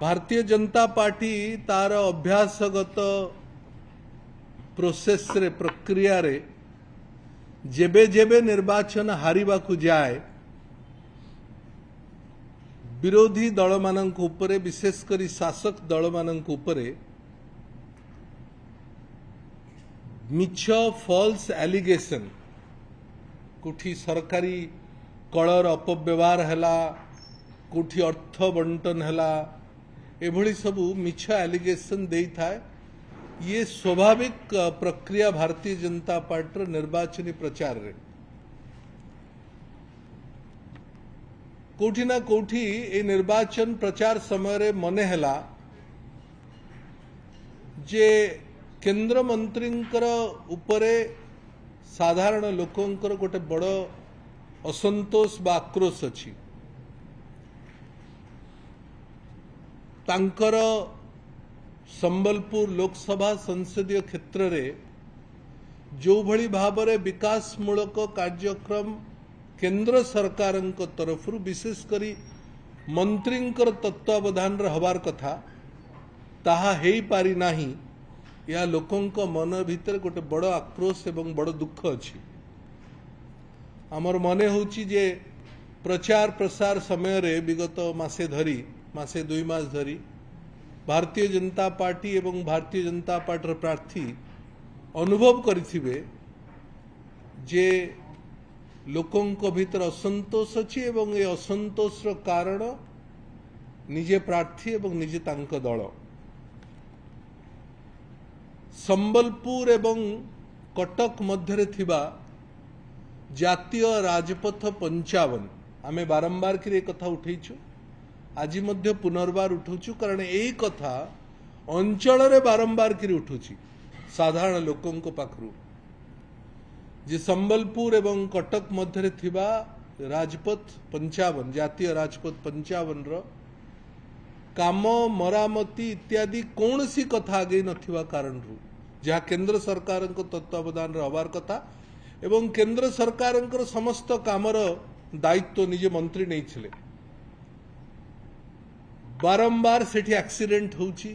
Bharatiya Janata party तार अभ्यासगत process रे प्रक्रिया रे जेबे जेबे निर्वाचन हारिबा को जाए विरोधी दल मानक उपरे विशेषकर शासक दल मानक उपरे मिछ फॉल्स एलिगेशन कोठी सरकारी कलर अपव्यवहार हैला कोठी अर्थ बंटन हैला एभली सबू मिछ एलिगेशन दे थाए। ये स्वाभाविक प्रक्रिया भारतीय जनता पार्टी निर्वाचनी प्रचार रे कोठी ना कोठी ए निर्वाचन प्रचार समय रे मने हैला जे केंद्र मंत्रींकर उपरे साधारण लोकंकर गोटे बड़ असंतोष बा आक्रोश अछि। तांकर संबलपुर लोकसभा संसदीय क्षेत्र रे जो भली भाबरे विकासमूलक कार्यक्रम केंद्र सरकार तरफ विशेषकर मंत्रींकर तत्वावधान हबार कथा ताहा हेई पारि नाही। या लोकंक मन भीतर गोटे बड़ आक्रोश एवं बड़ दुख अछि। आमर मने होची जे प्रचार प्रसार समय रे विगत मासे 2 मास धरी भारतीय जनता पार्टी एवं भारतीय जनता पार्टी प्रार्थी अनुभव करिथिबे जे लोकंक भीतर असंतोष अछि एवं ए असंतोष रो कारण निजे प्रार्थी एवं निजे तांक दल। संबलपुर एवं कटक मध्य थिबा जातीय राजपथ 55 आमे बारंबार कि कथा उठेछु आज मध्य पुनर्बार उठुछु कारण यही कथा अंचल रे बारंबार कि उठुछि साधारण लोकंक पाखरु जे संबलपुर एवं कटक मध्य थिबा राजपथ 55 जातीय राजपथ 55 रो काम मरामती इत्यादि कौन सी कथा आगे नथिबा कारण जहाँ केंद्र सरकार तत्वावधान हबार कथा एवं केंद्र सरकार समस्त कामर दायित्व निजे मंत्री नहीं छिले। बारंबार सेठी एक्सीडेंट होउची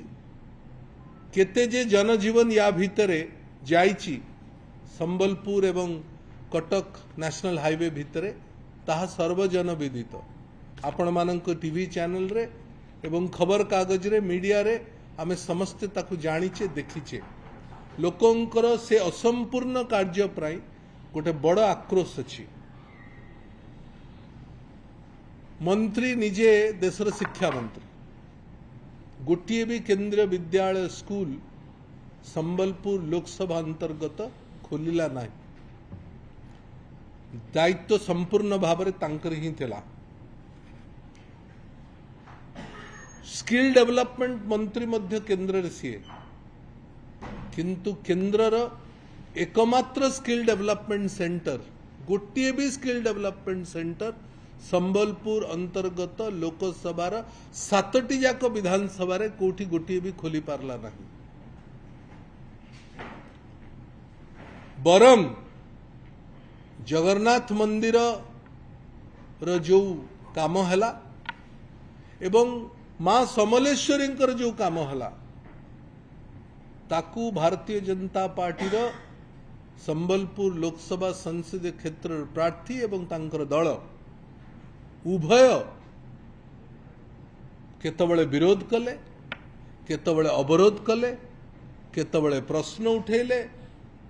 केते जे जनजीवन या भितरे जाइची संबलपुर एवं कटक नेशनल हाईवे भितरे ताहा सर्वजन विदित। आपण मानक टीवी चैनल रे एवं खबर कागज रे मीडिया रे आमे समस्ते ताकू जानिचे देखिचे। लोकंकर से असंपूर्ण कार्य प्राय गोटे बड़ आक्रोश अछि। मंत्री निजे देशर शिक्षा मंत्री गोटे भी केंद्रीय विद्यालय स्कूल संबलपुर लोकसभा अंतर्गत खोलिला ना। दायित्व संपूर्ण भाव तांकर ही थिला। स्किल डेवलपमेंट मंत्री मध्य केंद्र रे सीए किंतु केंद्रर एकमात्र स्किल डेवलपमेंट सेंटर गोटे भी स्किल डेवलपमेंट सेंटर संबलपुर अंतर्गत लोकसभार 7टी जाक विधानसभा रे कोठी गोटे भी खोली पारला नहीं। बरम जगन्नाथ मंदिर रो जो काम हला एवं मां समलेश्वरी जो काम हला ताकू भारतीय जनता पार्टी रो संबलपुर लोकसभा संसदीय क्षेत्र प्रार्थी एवं तांकर दल उभय केतबळे विरोध कले केतबळे अवरोध कले केतबळे प्रश्न उठेले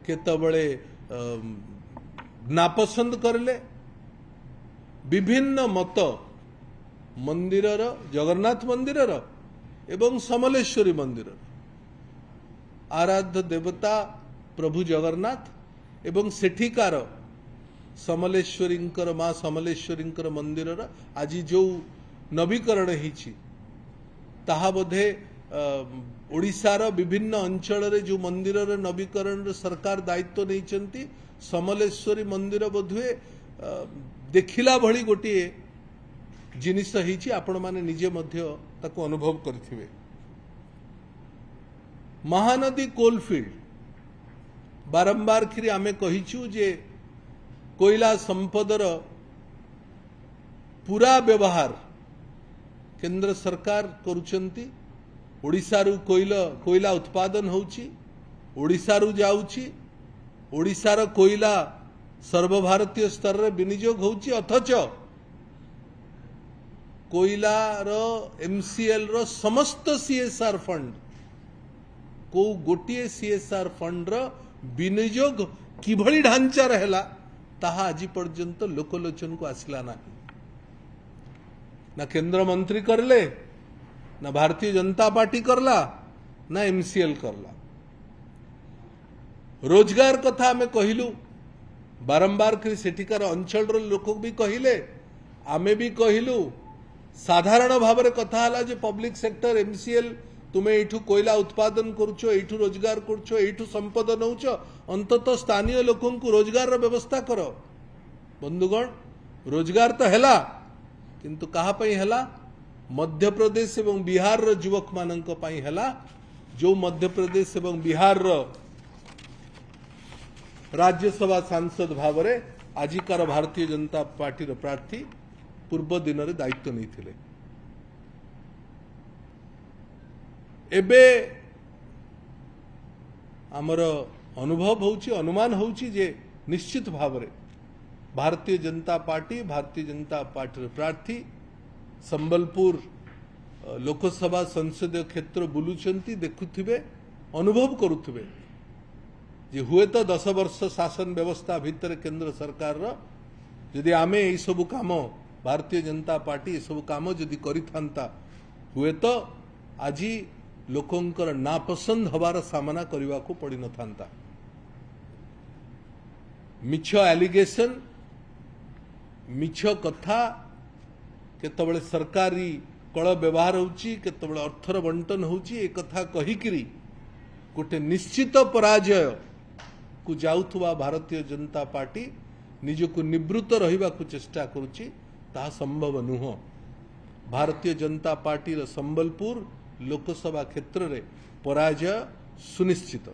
केतबळे नापसंद करले। विभिन्न मत मंदिरर जगन्नाथ मंदिरर एवं समलेश्वरी मंदिर आराध्य देवता प्रभु जगन्नाथ एवं सेठिकार समलेश्वरींकर मां समलेश्वरींकर मंदिरर आज जो नवीकरण हिची ताहा बोधे ओडिशार विभिन्न अंचल रे जो मंदिरर नवीकरण सरकार दायित्व नहीं समलेश्वरी मंदिर बोधुए देखिला भली गोटे जिनिस हिची आपण माने निजे मध्य ताको अनुभव करथिबे। महानदी कोलफिल्ड बारंबार खिरी आमे कहिछु जे कोयला संपदर पूरा व्यवहार केंद्र सरकार करुचंती ओडिशारू कोयला उत्पादन होउची ओडिशारू जाउची ओडिशार कोयला सर्वभारतीय स्तर रे विनियोग होउची अथच कोयलार एमसीएल रो समस्त सीएसआर फंड को गोटे सीएसआर फंड रो विनियोग किभली ढांचा रहला ताहा आज पर्यंत लोकलोचन को आसला ना केंद्र मंत्री करले ना भारतीय जनता पार्टी करला ना एमसीएल करला। रोजगार कथा आमे कहिलु बारंबार करी सेठिकार अंचल लोक भी कहिले आमे भी कहिलु साधारण भाव में कथा हला जे पब्लिक सेक्टर एमसीएल तुम्हें एठू कोयला उत्पादन करुछो एठू रोजगार करुछो एठू संपद नौछ अंततः स्थानीय लोकों को रोजगार व्यवस्था करो। बंधुगण रोजगार तो हैला किंतु कहा पई हैला मध्य प्रदेश एवं बिहार रो युवक मानक पई हैला जो मध्य प्रदेश एवं बिहार रो राज्यसभा सांसद भाव में आजिकार भारतीय जनता पार्टी रो प्रार्थी पूर्व दिन रे दायित्व नहीं थिले। एबे आमर अनुभव होउची अनुमान होउची जे निश्चित भाव में भारतीय जनता पार्टी रो प्रार्थी संबलपुर लोकसभा संसदीय क्षेत्र बुलुचंती देखुथिबे अनुभव करुथिबे जे हुए तो 10 वर्ष शासन व्यवस्था भितर केंद्र सरकार रो यदि आमे ए सब काम भारतीय जनता पार्टी ए सब काम यदि करिथांता हुए तो आज लोकंकर नापसंद हबार सामना करने को पड़ी न था। मिछ एलिगेशन मिछ कथा केतबळे सरकारी कल व्यवहार होउची केतबळे अर्थर बंटन होउची ए कथा कहिकिरी गोटे निश्चित पराजय को जाउथुवा भारतीय जनता पार्टी निजको निवृत्त रहिबा को चेष्टा करुची ताहा संभव नुह। भारतीय जनता पार्टी रो संबलपुर लोकसभा क्षेत्र रे पराजय सुनिश्चित।